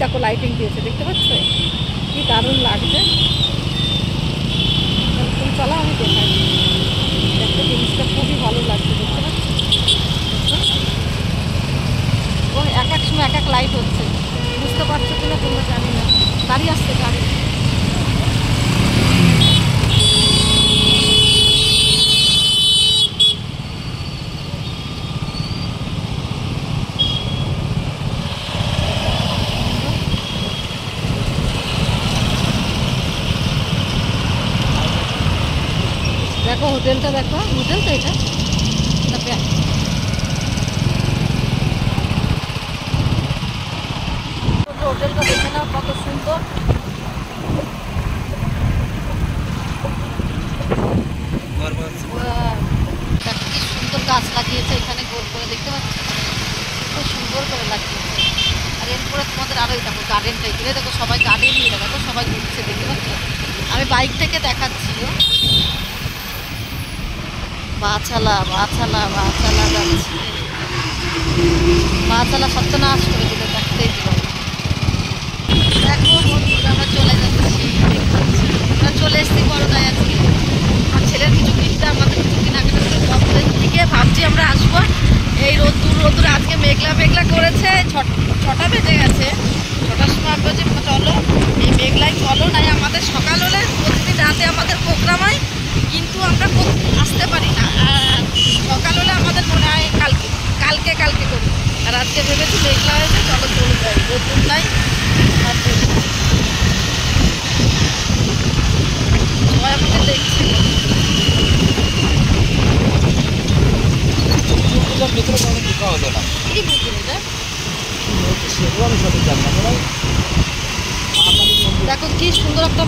দেখো লাইটিং দিয়েছে, দেখতে পাচ্ছ কি দারুণ লাগছে। তুমি চলো আমি দেখাই, দেখতে জিনিসটা খুবই ভালো লাগছে, দেখতে পাচ্ছ। ও এক এক সময় এক এক লাইট হচ্ছে, বুঝতে পারছো কিনা তোমরা জানি না। গাড়ি আসছে, গাড়ি। দেখো হোটেলটা, দেখো হোটেল তো এটা। হোটেলটা দেখে নাও কত সুন্দর। কি সুন্দর গাছ লাগিয়েছে এখানে গোল করে, দেখতে পাচ্ছি খুব সুন্দর করে লাগিয়েছে। আর এরপরে তোমাদের আরোই দেখো গার্ডেনটা, এগুলো দেখো সবাই গার্ডেন নিয়ে দেখো সবাই ঘুরছে, দেখতে পাচ্ছ। আমি বাইক থেকে দেখাচ্ছি। বাছালা বাছালা বাছালা যাচ্ছে, বাছালা সত্যনাশ করে দিল, দেখতেই দিল। দেখো বন্ধুরা আমরা চলে যাচ্ছি, আমরা চলে এসেছি বড়দায় আজকে। আমার ছেলের কিছু কিনতে, আমাদের কিছু কেনাকাটা করে বড়দের দিকে ভাবছি আমরা আসবো। এই রোদ্দুর রোদ্দুর আজকে মেঘলা মেঘলা করেছে, 6টা বেজে গেছে। 6টার সময় আমরা যে চলো এই মেঘলায় চলো, নাই আমাদের সকাল হলে প্রতিদিন রাতে আমাদের প্রোগ্রাম হয়, কিন্তু আমরা আসতে পারি না। সকাল হলে আমাদের মনে হয় কালকে কালকে কালকে করি, আর আজকে ভেবেছি মেঘলা হয়েছে চলো চলে যাই, রোদ্দুর নাই। সবাই আমাকে দেখছে। দেখো কি সুন্দর একটা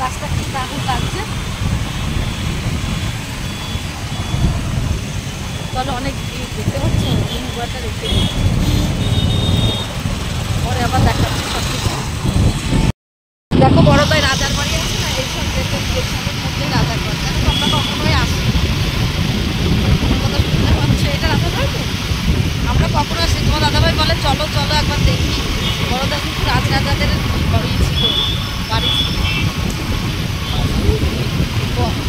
গাছটা কি দারুণ লাগছে। চলো অনেক দেখতে পাচ্ছ, মোবাইলটা রেখে পরে আবার দেখাচ্ছি সব কিছু। দেখো বড়দায় রাজার বাড়ি আছে না, এই সব মধ্যেই রাজার বাড়ি। দেখো আমরা কখনোই আসি, কথা শুনতে পাচ্ছ এটা রাজার বাড়ি তো, আমরা কখনো আসি। তোমার দাদাভাই বলে চলো চলো একবার দেখি। বড়দা কিন্তু রাজরাজাদের বাড়ি ছিল, বাড়ি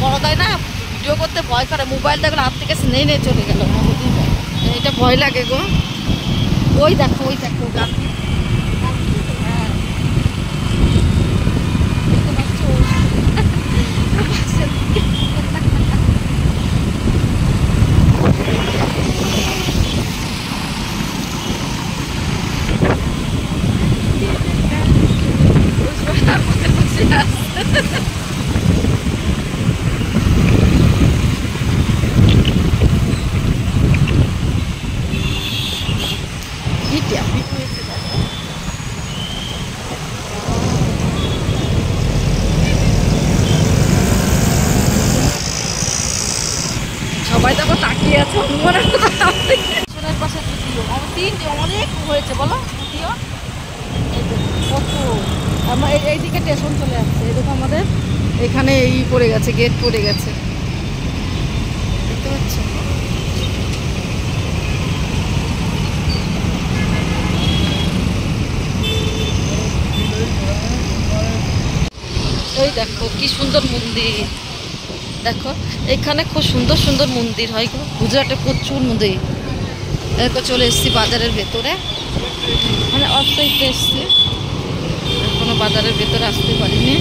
বড়দায় না ভিডিও করতে ভয় করে, মোবাইল দেখলো হাত থেকে নেই নেই চলে গেল, এটা ভয় লাগে গো। ওই দেখো ওই দেখো গান, হ্যাঁ দেখতে পাচ্ছ সবাই দেখো তাকিয়ে আছে হনুমানের পাশে দ্বিতীয় তিনটে অনেক হয়েছে বলো দ্বিতীয় কত। আমার এইদিকে স্টেশন চলে আসছে, এরকম আমাদের এখানে এই পড়ে গেছে, গেট পড়ে গেছে, দেখতে পাচ্ছ। এই দেখো কি সুন্দর মন্দির, দেখো এখানে খুব সুন্দর সুন্দর মন্দির হয়, গুজরাটে প্রচুর মন্দির। এরপর চলে এসেছি বাজারের ভেতরে, মানে অর্থইতে এসছি, এখনো বাজারের ভেতরে আসতে পারিনি,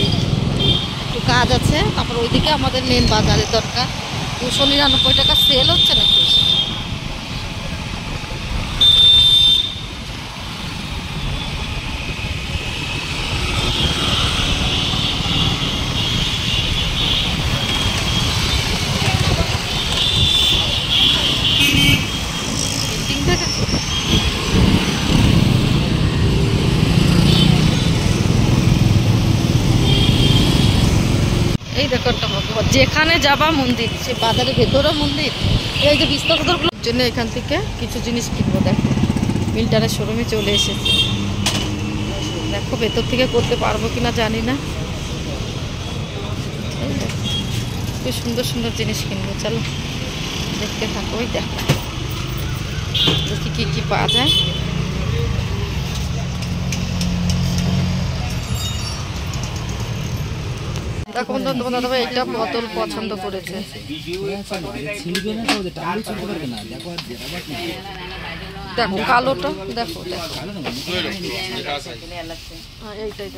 একটু কাজ আছে। তারপর ওইদিকে আমাদের মেন বাজারের দরকার। 299 টাকা সেল হচ্ছে নাকি। এই দেখো একটা ভগবান, যেখানে যাবা মন্দির, সে বাজারের ভেতরেও মন্দির। এই যে বিস্তারগুলোর জন্য এখান থেকে কিছু জিনিস কিনবো। দেখো মিল্টনের শোরুমে চলে এসেছে। দেখো ভেতর থেকে করতে পারবো কিনা জানি না। খুব সুন্দর সুন্দর জিনিস কিনবো, চলো দেখতে থাকো। ওই দেখো দেখি কি কি পাওয়া যায়। দেখো বন্ধু, তোমার দাদা ভাই এটা বোতল পছন্দ করেছে। দেখো কালোটা, দেখো দেখো এইটাই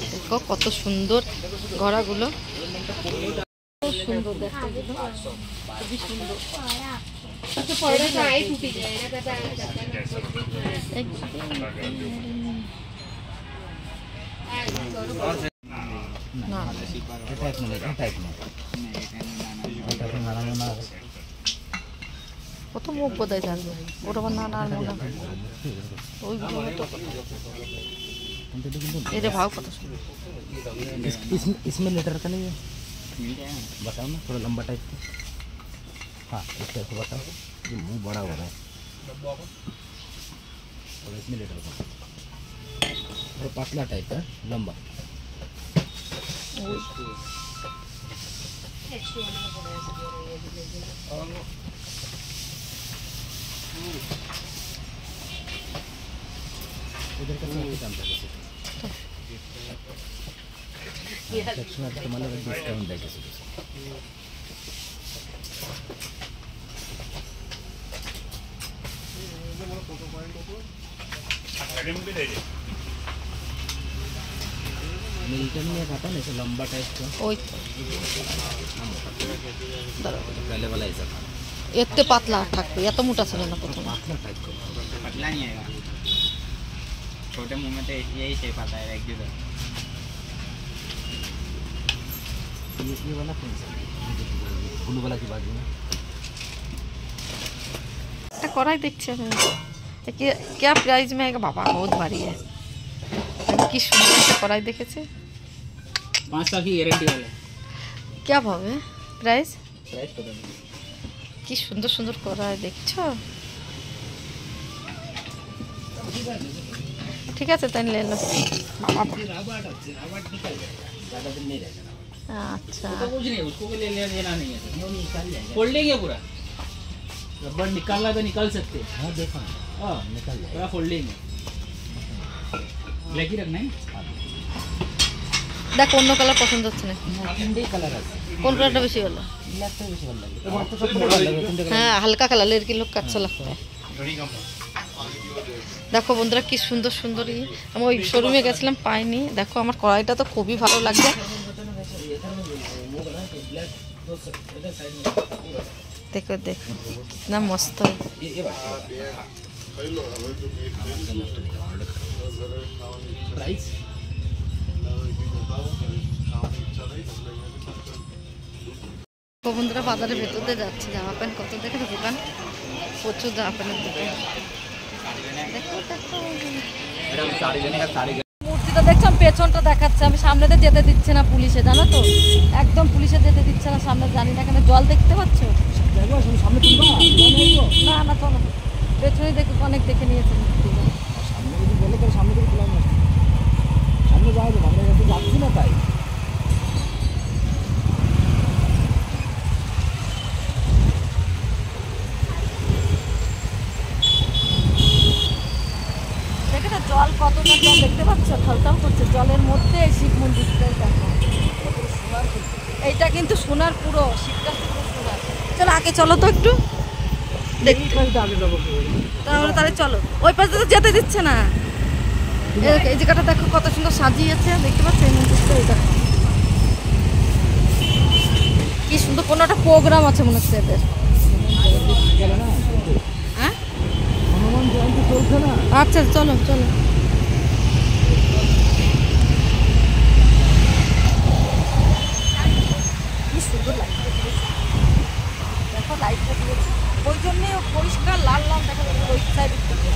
দেখো কত সুন্দর ঘোড়াগুলো, সুন্দর দেখো, খুবই সুন্দর। কত মুখ বোধহয় থাকবে, ওটা আমার না না মনে হয় ওইগুলো। ये भाव कत सुंदर। इसमें लेटर का नहीं है, बताओ ना थोड़ा लंबा टाइप का। हाँ इस टाइप को बताओ, ये मुंह बड़ा हो रहा है थोड़ा, इसमें लेटर का थोड़ा पतला टाइप का लंबा। उधर का काम था सेक्शन आता तुम्हाला डिस्काउंट द्यायचं मिल्टन में खाता ना ऐसे लंबा टाइप का, पहले वाला ऐसा था। এতে পাতলা থাকবে, এত মোটা ছিল না প্রথমে। पातला टाइप का, पतला नहीं आएगा, छोटे मुंह में तो यही शेप आता है रेगुलर। ये वाला कौन सा ब्लू वाला की बाजू में একটা কড়াই দেখছি আমি, क्या प्राइस में आएगा बाबा, बहुत भारी है। কি সুন্দর একটা কড়াই দেখেছে, 5 साल की गारंटी वाला। क्या भाव है प्राइस? प्राइस पता नहीं। কি সুন্দর সুন্দর কড়াই দেখছো। ঠিক আছে তাই ले लो बाबा। ज़्यादा दिन नहीं रहेगा। अच्छा तो कुछ नहीं, उसको भी लेना नहीं है, फोल्ड लेंगे पूरा, रबड़ निकालना तो निकाल सकते हैं। हाँ देखो ना, हाँ निकल जाएगा पूरा फोल्ड लेंगे, ब्लैक ही रखना है। দেখো অন্য কালার পছন্দ হচ্ছে না, তিনটেই কালার আছে, কোন কালারটা বেশি ভালো? ব্ল্যাকটা বেশি ভালো লাগে, তোমার তো সব ভালো লাগে, তিনটে কালার। হ্যাঁ হালকা কালার, লड़की लोग का अच्छा लगता है। দেখো বন্ধুরা কি সুন্দর সুন্দর, আমি ওই শোরুমে গেছিলাম পাইনি। দেখো আমার কড়াইটা তো খুবই ভালো লাগছে। देखो देखो कितना मस्त है। प्राइस বন্ধুরা বাজারের ভেতর দিয়ে যাচ্ছে, জামা প্যান্ট কত দেখে দোকান, প্রচুর জামা প্যান্টের দোকান। দেখো দেখো মূর্তিটা দেখছো, আমি পেছনটা দেখাচ্ছে, আমি সামনে দিয়ে যেতে দিচ্ছে না পুলিশে, জানো তো, একদম পুলিশে যেতে দিচ্ছে না সামনে। জানি না কেন, জল দেখতে পাচ্ছ? সামনে তুলবা না না চলো, পেছনে দেখে অনেক দেখে নিয়েছে মূর্তিটা। সামনে যদি বলে তাহলে সামনে থেকে খোলা না, সামনে যাওয়া যাবে, আমরা যাতে যাচ্ছি না তাই। জল কতটা জল দেখতে পাচ্ছ, ঠলঠল করছে জলের মধ্যে শিব মন্দিরটা। দেখো এইটা কিন্তু সোনার, পুরো শিবটা পুরো সোনার। চলো আগে চলো তো একটু দেখি, তাহলে চলো। ওই পাশে তো যেতে দিচ্ছে না। এই জায়গাটা দেখো কত সুন্দর সাজিয়েছে, দেখতে পাচ্ছ এই মন্দিরটা। এই দেখো কি সুন্দর, কোনো একটা প্রোগ্রাম আছে মনে হচ্ছে এদের। হ্যাঁ হনুমান জয়ন্তী চলছে না? আচ্ছা চলো চলো। কি সুন্দর লাগছে, দেখো লাইটটা দিয়েছে, ওই জন্যে পরিষ্কার লাল লাল দেখা যাচ্ছে ওই সাইড থেকে।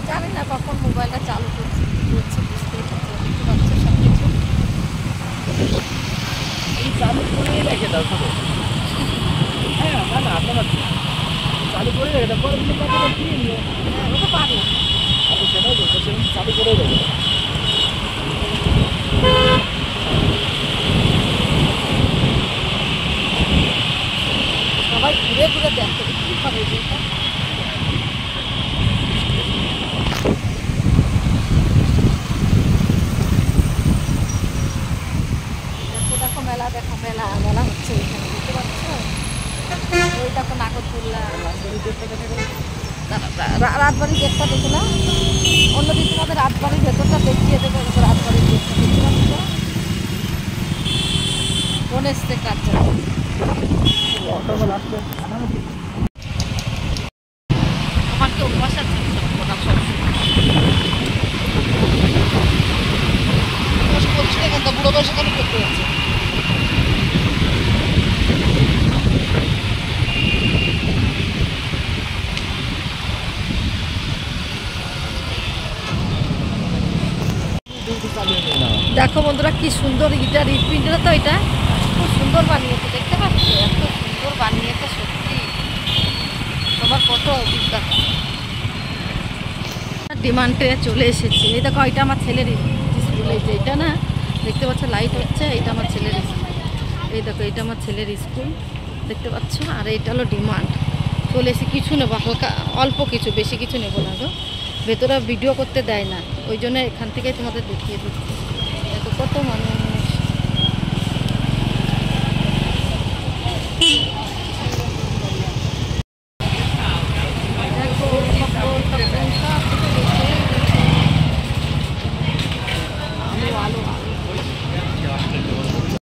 জানি না কখন মোবাইলটা চালু করছে বুঝতেই পারছে সব কিছু। চালু করে রেখে দাও শুধু। হ্যাঁ না না আপনারা চালু করে রেখে দাও, পরে কিন্তু কতটা কিনে নিও। হ্যাঁ ওটা পারবো। আমি সেটাই বলছি, চালু করে রেখে দাও। সবাই ঘুরে ঘুরে দেখতে কি করে এটা। দেখো দেখো মেলা, দেখো মেলা মেলা হচ্ছে এখানে, বুঝতে পারছো? ওই দেখো নাগরদোল্লা, রাজবাড়ির গেটটা দেখে না, অন্যদিন তোমাদের রাজবাড়ির ভেতরটা দেখিয়ে দেবো। রাজবাড়ির গেটটা দেখতে পাচ্ছ, কোন এসছে কাজ আমার কি অভ্যাস আছে বুড়ো বয়সে কেন করতে হচ্ছে? দেখো বন্ধুরা কি সুন্দর ইটা হৃৎপিণ্ডটা, তো এটা খুব সুন্দর বানিয়েছে, দেখতে পাচ্ছ এত সুন্দর বানিয়েছে সত্যি, সবার কত অভিজ্ঞতা। ডিমান্ডে চলে এসেছি, এই দেখো এটা আমার ছেলের স্কুল, এই যে এটা না দেখতে পাচ্ছ লাইট হচ্ছে, এটা আমার ছেলের স্কুল, এই দেখো এটা আমার ছেলের স্কুল দেখতে পাচ্ছ। আর এটা হলো ডিমান্ড, চলে এসে কিছু নেবো হালকা অল্প কিছু, বেশি কিছু নেবো না গো, ভেতরে ভিডিও করতে দেয় না, ওই জন্য এখান থেকেই তোমাদের দেখিয়ে দিচ্ছি। এত কত মানুষ